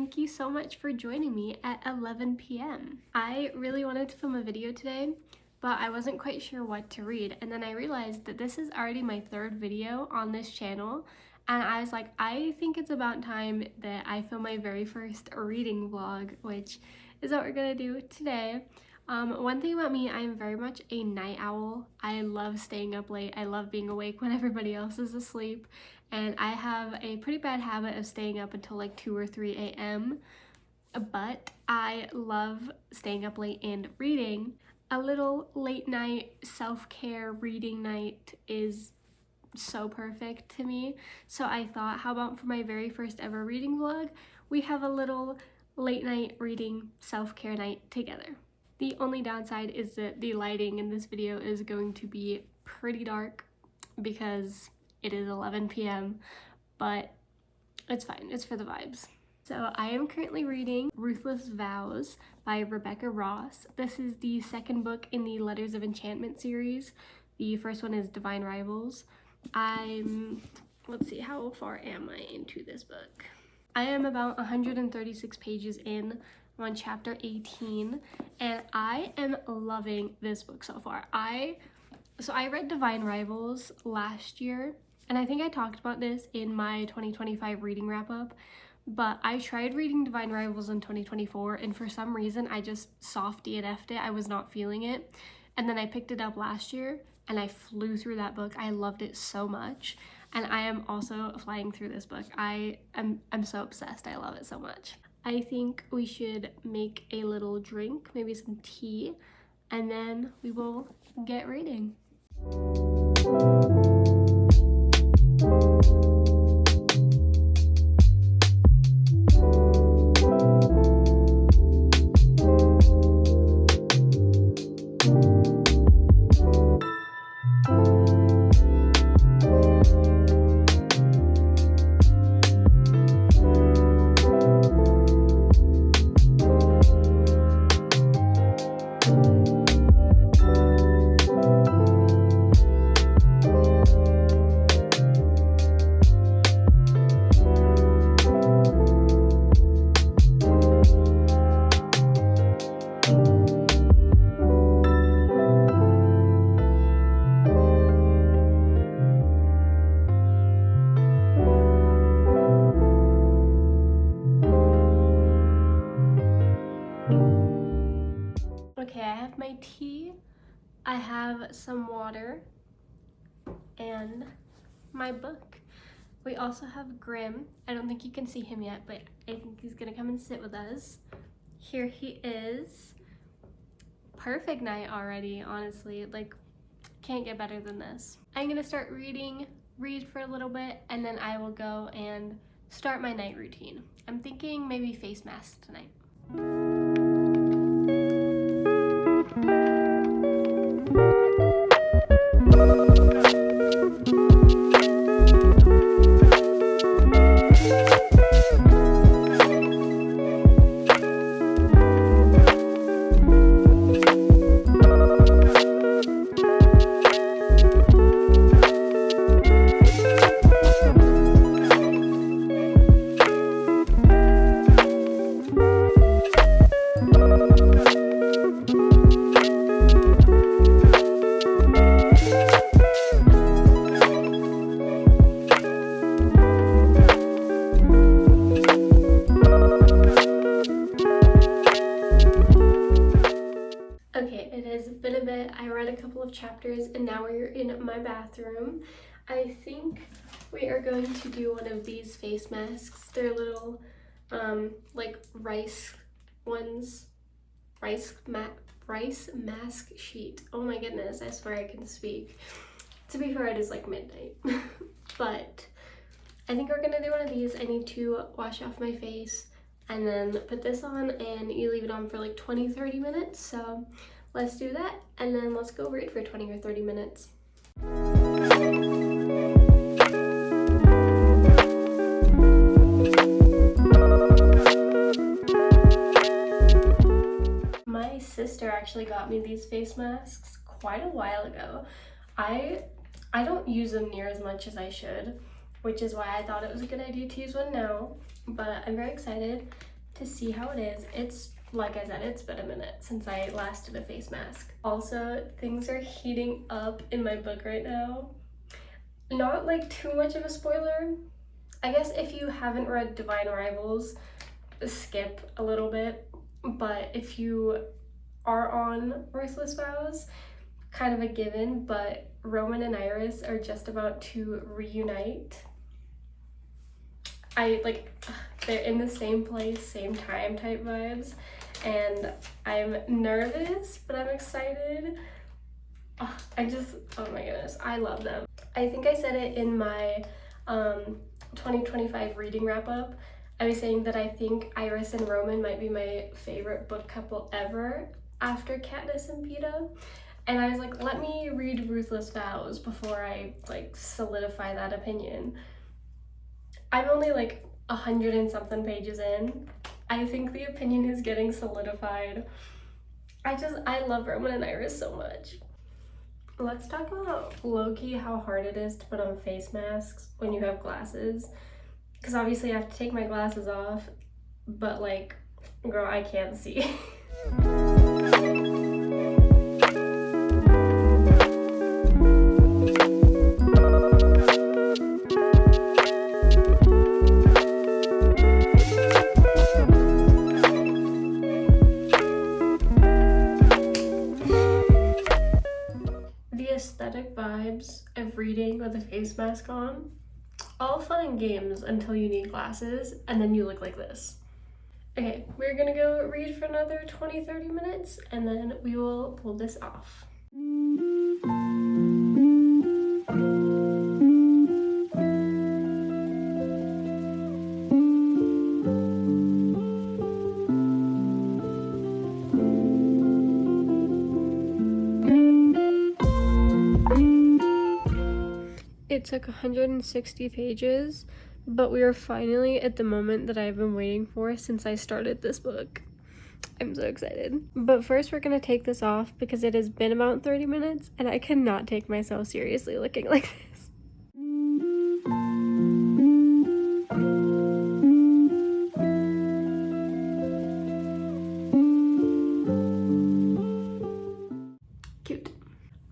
thank you so much for joining me at 11 p.m. I really wanted to film a video today, but I wasn't quite sure what to read, and then I realized that this is already my third video on this channel, and I was like, I think it's about time that I film my very first reading vlog, which is what we're gonna do today. One thing about me, I am very much a night owl. I love staying up late. I love being awake when everybody else is asleep. And I have a pretty bad habit of staying up until like 2 or 3 a.m. But I love staying up late and reading. A little late night self-care reading night is so perfect to me. So I thought, how about for my very first ever reading vlog, we have a little late night reading self-care night together. The only downside is that the lighting in this video is going to be pretty dark because it is 11 p.m, but it's fine, it's for the vibes. So I am currently reading Ruthless Vows by Rebecca Ross. This is the second book in the Letters of Enchantment series. The first one is Divine Rivals. Let's see, how far am I into this book? I am about 136 pages in. I'm on chapter 18, and I am loving this book so far. I read Divine Rivals last year, and I think I talked about this in my 2025 reading wrap-up, but I tried reading Divine Rivals in 2024, and for some reason I just soft DNF'd it. I was not feeling it, and then I picked it up last year, and I flew through that book. I loved it so much, and I am also flying through this book. I'm so obsessed. I love it so much. I think we should make a little drink, maybe some tea, and then we will get reading. Okay, I have my tea, I have some water, and my book. We also have Grimm. I don't think you can see him yet, but I think he's gonna come and sit with us. Here he is. Perfect night already, honestly. Like, can't get better than this. I'm gonna start read for a little bit, and then I will go and start my night routine. I'm thinking maybe face masks tonight. Okay, it has been a bit. I read a couple of chapters and now we're in my bathroom. I think we are going to do one of these face masks. They're little like rice ones. Rice mask sheet. Oh my goodness, I swear I can speak. To be fair, it is like midnight. But I think we're gonna do one of these. I need to wash off my face and then put this on, and you leave it on for like 20-30 minutes. So let's do that, and then let's go read for 20 or 30 minutes. My sister actually got me these face masks quite a while ago. I don't use them near as much as I should, which is why I thought it was a good idea to use one now, but I'm very excited. to see how it is. It's, like I said, it's been a minute since I last did a face mask. Also, things are heating up in my book right now. Not like too much of a spoiler. I guess if you haven't read Divine Rivals, skip a little bit. But if you are on Ruthless Vows, kind of a given, but Roman and Iris are just about to reunite. They're in the same place, same time type vibes, and I'm nervous, but I'm excited. Oh my goodness, I love them. I think I said it in my 2025 reading wrap up. I was saying that I think Iris and Roman might be my favorite book couple ever after Katniss and Peeta. And I was like, let me read Ruthless Vows before I like solidify that opinion. I'm only like 100 and something pages in. I think the opinion is getting solidified. I love Roman and Iris so much. Let's talk about low-key how hard it is to put on face masks when you have glasses. Because obviously I have to take my glasses off, but like, girl, I can't see. Aesthetic vibes of reading with a face mask on, all fun and games until you need glasses and then you look like this. Okay, we're gonna go read for another 20-30 minutes and then we will pull this off. It took 160 pages, but we are finally at the moment that I've been waiting for since I started this book. I'm so excited. But first we're gonna take this off because it has been about 30 minutes and I cannot take myself seriously looking like this. Cute.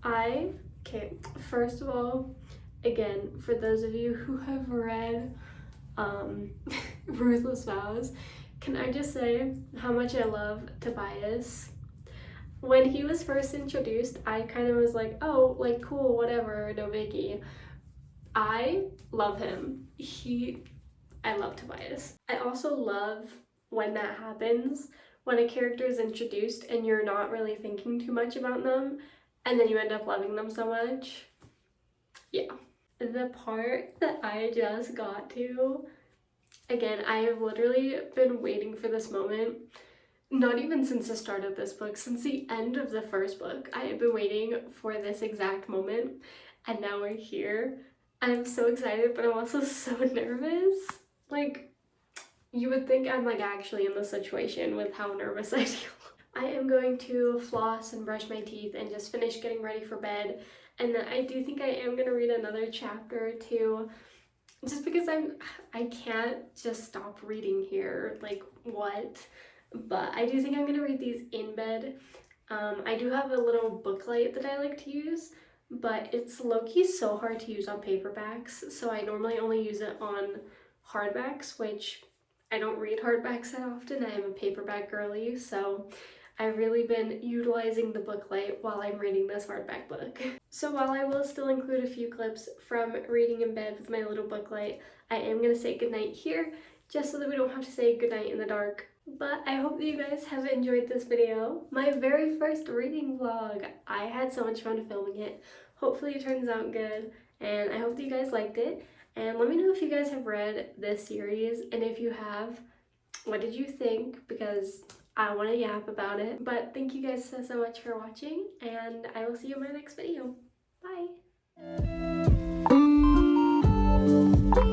Okay, first of all, again, for those of you who have read Ruthless Vows, can I just say how much I love Tobias? When he was first introduced, I kind of was like, oh, like, cool, whatever, no biggie. I love him. I love Tobias. I also love when that happens, when a character is introduced and you're not really thinking too much about them, and then you end up loving them so much. Yeah. The part that I just got to, again, I have literally been waiting for this moment, not even since the start of this book, since the end of the first book. I have been waiting for this exact moment, and now we're here. I'm so excited, but I'm also so nervous. Like, you would think I'm like actually in this situation with how nervous I feel. I am going to floss and brush my teeth and just finish getting ready for bed. And then I do think I am going to read another chapter or two, just because I can't just stop reading here, like what? But I do think I'm going to read these in bed. I do have a little book light that I like to use, but it's low-key so hard to use on paperbacks, so I normally only use it on hardbacks, which I don't read hardbacks that often. I am a paperback girly, so I've really been utilizing the book light while I'm reading this hardback book. So while I will still include a few clips from reading in bed with my little book light, I am going to say goodnight here, just so that we don't have to say goodnight in the dark. But I hope that you guys have enjoyed this video. My very first reading vlog. I had so much fun filming it. Hopefully it turns out good, and I hope that you guys liked it. And let me know if you guys have read this series, and if you have, what did you think? Because I want to yap about it. But thank you guys so much for watching, and I will see you in my next video. Bye!